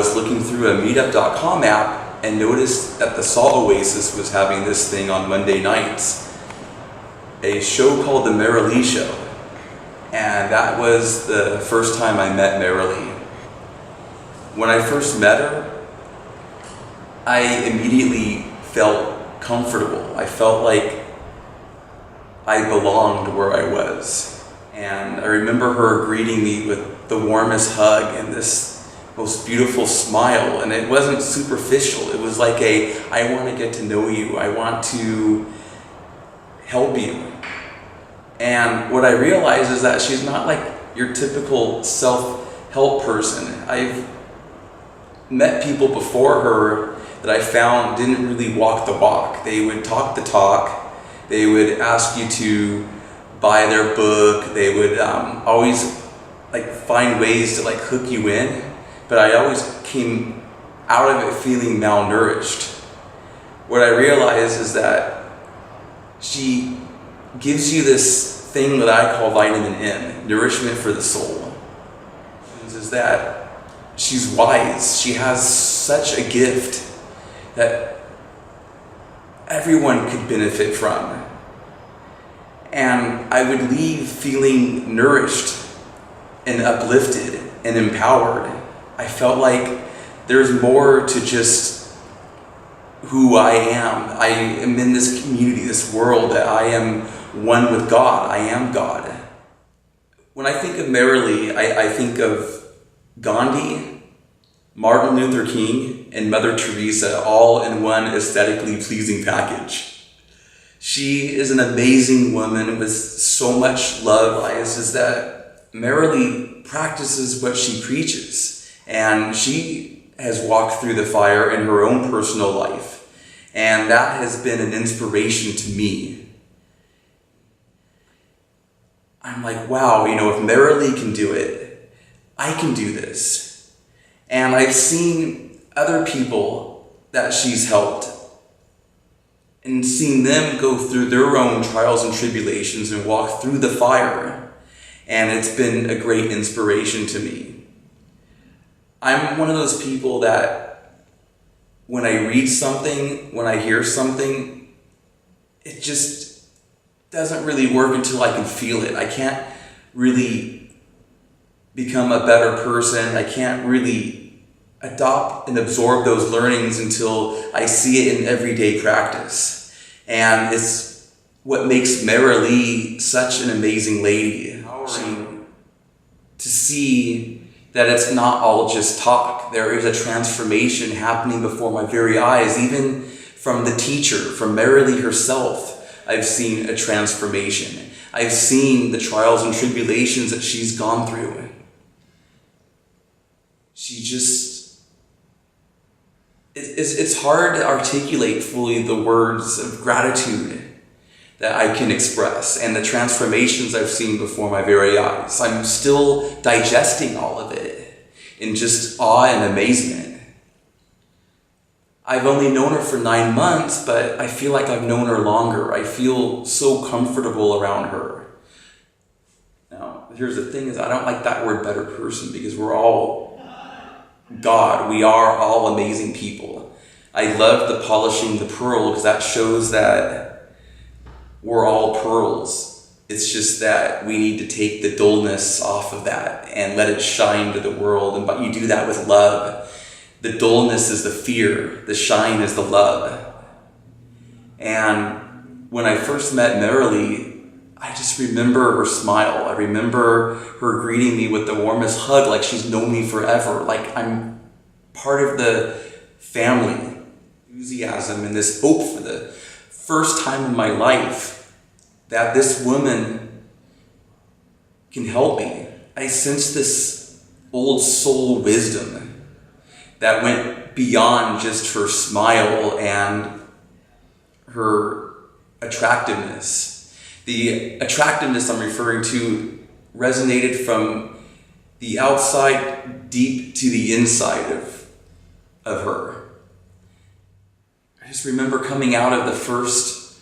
was looking through a meetup.com app and noticed that the Salt Oasis was having this thing on Monday nights, a show called the Merrilee Show. And that was the first time I met Merrilee. When I first met her, I immediately felt comfortable. I felt like I belonged where I was. And I remember her greeting me with the warmest hug and this most beautiful smile. And it wasn't superficial. It was like I want to get to know you. I want to help you. And what I realized is that she's not like your typical self-help person. I've met people before her that I found didn't really walk the walk. They would talk the talk. They would ask you to buy their book. They would always like find ways to like hook you in. But I always came out of it feeling malnourished. What I realized is that she gives you this thing that I call vitamin N, nourishment for the soul. Is that she's wise. She has such a gift that everyone could benefit from. And I would leave feeling nourished and uplifted and empowered. I felt like there's more to just who I am. I am in this community, this world, that I am one with God. I am God. When I think of Merrilee, I think of Gandhi, Martin Luther King, and Mother Teresa, all in one aesthetically pleasing package. She is an amazing woman with so much love. Is that Merrilee practices what she preaches, and she has walked through the fire in her own personal life, and that has been an inspiration to me. I'm like, wow, if Merrilee can do it, I can do this. And I've seen other people that she's helped and seen them go through their own trials and tribulations and walk through the fire. And it's been a great inspiration to me. I'm one of those people that when I read something, when I hear something, it just doesn't really work until I can feel it. I can't really become a better person. I can't really adopt and absorb those learnings until I see it in everyday practice. And it's what makes Merrilee such an amazing lady. To see that it's not all just talk. There is a transformation happening before my very eyes, even from the teacher, from Merrilee herself. I've seen a transformation. I've seen the trials and tribulations that she's gone through. It's hard to articulate fully the words of gratitude that I can express and the transformations I've seen before my very eyes. I'm still digesting all of it in just awe and amazement. I've only known her for 9 months, but I feel like I've known her longer. I feel so comfortable around her. Now, here's the thing is I don't like that word better person because we're all God. We are all amazing people. I love the polishing the pearl because that shows that we're all pearls. It's just that we need to take the dullness off of that and let it shine to the world. But you do that with love. The dullness is the fear. The shine is the love. And when I first met Merrilee, I just remember her smile. I remember her greeting me with the warmest hug, like she's known me forever. Like I'm part of the family. Enthusiasm and this hope for the first time in my life that this woman can help me. I sensed this old soul wisdom that went beyond just her smile and her attractiveness. The attractiveness I'm referring to resonated from the outside deep to the inside of her. I just remember coming out of the first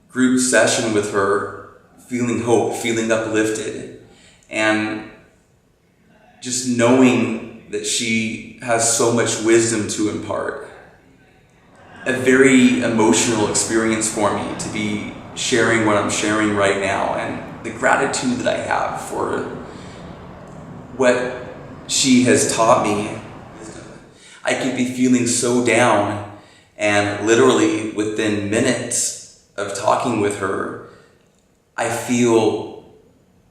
group session with her feeling hope, feeling uplifted, and just knowing that she has so much wisdom to impart. A very emotional experience for me to be sharing what I'm sharing right now, and the gratitude that I have for what she has taught me. I could be feeling so down, and literally within minutes of talking with her, I feel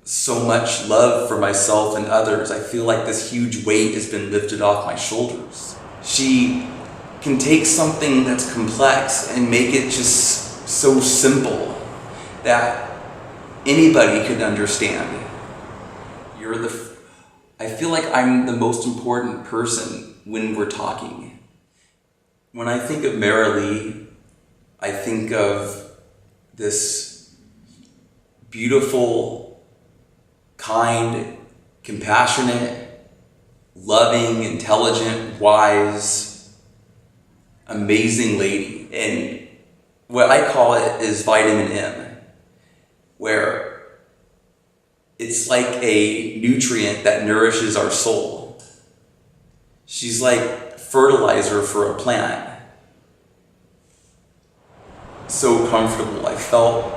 so much love for myself and others. I feel like this huge weight has been lifted off my shoulders. She can take something that's complex and make it just so simple that anybody could understand. I feel like I'm the most important person when we're talking. When I think of Merrilee, I think of this beautiful, kind, compassionate, loving, intelligent, wise, amazing lady. And what I call it is vitamin M, where it's like a nutrient that nourishes our soul. She's like fertilizer for a plant. So comfortable. I felt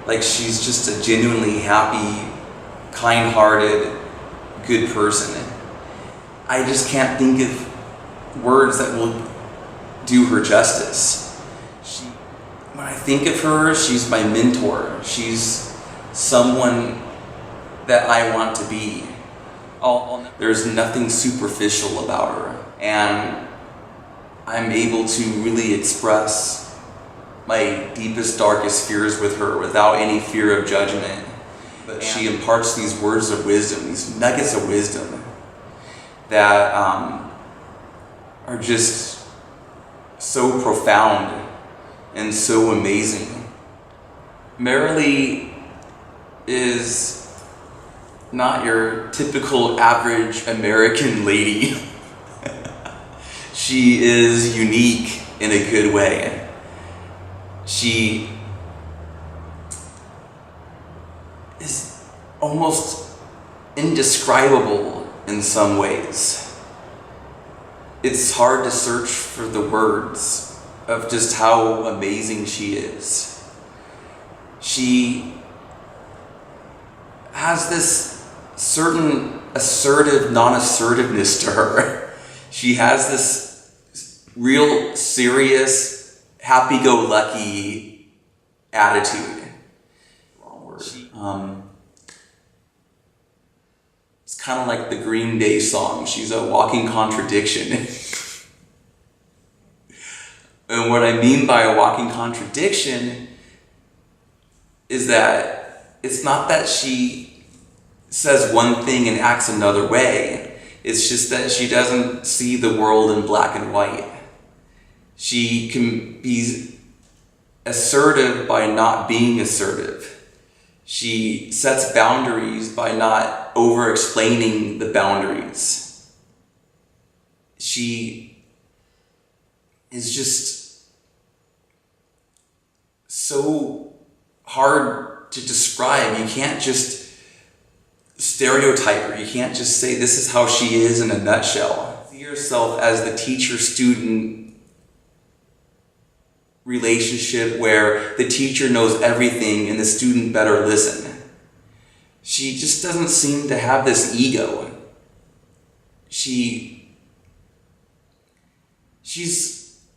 like she's just a genuinely happy, kind-hearted, good person. I just can't think of words that will do her justice. When I think of her, she's my mentor. She's someone that I want to be. There's nothing superficial about her, and I'm able to really express my deepest, darkest fears with her without any fear of judgment. But she imparts these words of wisdom, these nuggets of wisdom that are just so profound and so amazing. Merrilee is not your typical average American lady. She is unique in a good way. She is almost indescribable in some ways. It's hard to search for the words of just how amazing she is. She has this certain assertive non-assertiveness to her. She has this real serious, happy-go-lucky attitude. Wrong word. It's kind of like the Green Day song. She's a walking contradiction. And what I mean by a walking contradiction is that it's not that she says one thing and acts another way. It's just that she doesn't see the world in black and white. She can be assertive by not being assertive. She sets boundaries by not over-explaining the boundaries. She is just so hard to describe. You can't just stereotype her. You can't just say this is how she is in a nutshell. See yourself as the teacher-student relationship where the teacher knows everything and the student better listen. She just doesn't seem to have this ego. She's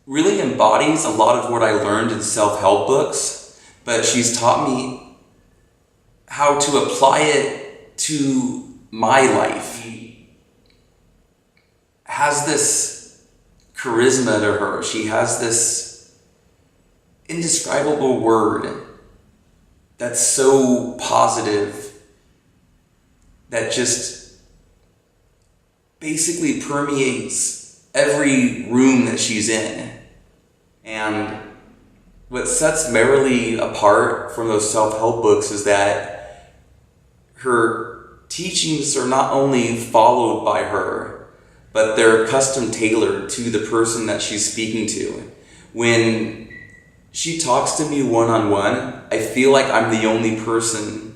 really embodies a lot of what I learned in self-help books, but she's taught me how to apply it to my life. She has this charisma to her. She has this indescribable word that's so positive that just basically permeates every room that she's in. And what sets Merrilee apart from those self-help books is that her teachings are not only followed by her, but they're custom tailored to the person that she's speaking to. When she talks to me one-on-one, I feel like I'm the only person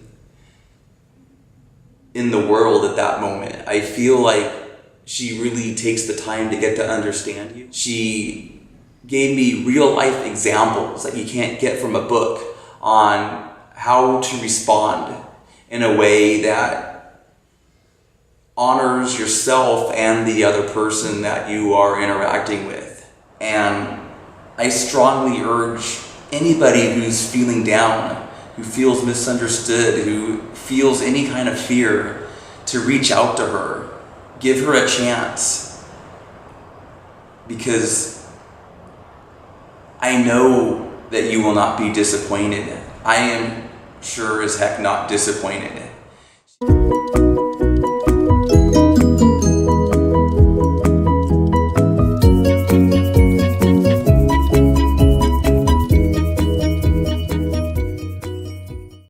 in the world at that moment. I feel like She really takes the time to get to understand you. She gave me real life examples that you can't get from a book on how to respond in a way that honors yourself and the other person that you are interacting with. And I strongly urge anybody who's feeling down, who feels misunderstood, who feels any kind of fear, to reach out to her. Give her a chance. Because I know that you will not be disappointed. I am sure as heck not disappointed.